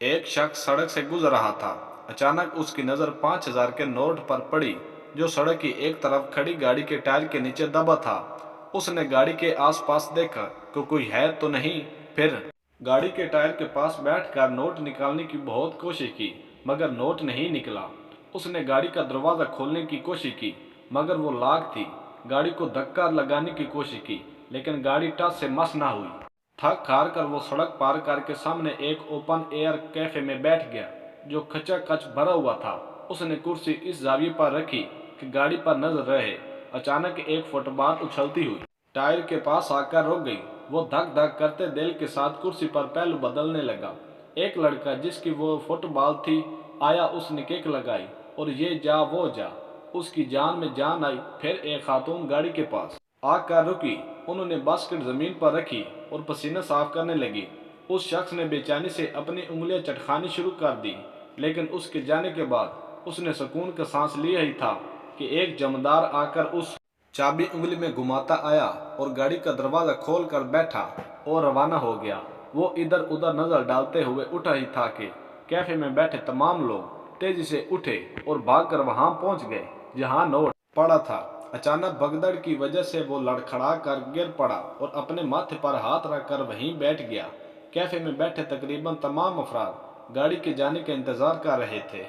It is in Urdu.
ایک شخص سڑک سے گزر رہا تھا۔ اچانک اس کی نظر 5000 کے نوٹ پر پڑی جو سڑک کی ایک طرف کھڑی گاڑی کے ٹائر کے نیچے دبا تھا۔ اس نے گاڑی کے آس پاس دیکھا کہ کوئی ہے تو نہیں، پھر گاڑی کے ٹائر کے پاس بیٹھ کر نوٹ نکالنے کی بہت کوشش کی مگر نوٹ نہیں نکلا۔ اس نے گاڑی کا دروازہ کھولنے کی کوشش کی مگر وہ لاک تھی۔ گاڑی کو دھکا لگانے کی کوشش کی لیکن گاڑی ٹس سے مس نہ ہوئی۔ تھک ہار کر وہ سڑک پار کر کے سامنے ایک اوپن ایئر کیفے میں بیٹھ گیا جو کھچا کھچ بھرا ہوا تھا۔ اس نے کرسی اس زاویے پر رکھی کہ گاڑی پر نظر رہے۔ اچانک ایک فٹ بال اچھلتی ہوئی ٹائر کے پاس آ کر رک گئی۔ وہ دھک دھک کرتے دل کے ساتھ کرسی پر پہلو بدلنے لگا۔ ایک لڑکا جس کی وہ فٹ بال تھی آیا، اس نے کک لگائی اور یہ جا وہ جا، اس کی جان میں جان آئی۔ پھر ایک خاتون گاڑی کے پاس آ کر رکی۔ انہوں نے باسکٹ زمین پر رکھی اور پسینہ صاف کرنے لگی۔ اس شخص نے بے چینی سے اپنی انگلیاں چٹکھانی شروع کر دی لیکن اس کے جانے کے بعد اس نے سکون کا سانس لیا ہی تھا کہ ایک جمعدار آ کر اس چابی انگلی میں گھماتا آیا اور گاڑی کا دروازہ کھول کر بیٹھا اور روانہ ہو گیا۔ وہ ادھر ادھر نظر ڈالتے ہوئے اٹھا ہی تھا کہ کیفے میں بیٹھے تمام لوگ تیزی سے اٹھے اور بھاگ کر وہاں پہنچ گئے جہاں نوٹ پڑا تھا۔ اچانک بھگدڑ کی وجہ سے وہ لڑکھڑا کر گر پڑا اور اپنے ماتھے پر ہاتھ رکھ کر وہیں بیٹھ گیا۔ کیفے میں بیٹھے تقریباً تمام افراد گاڑی کے جانے کا انتظار کر رہے تھے۔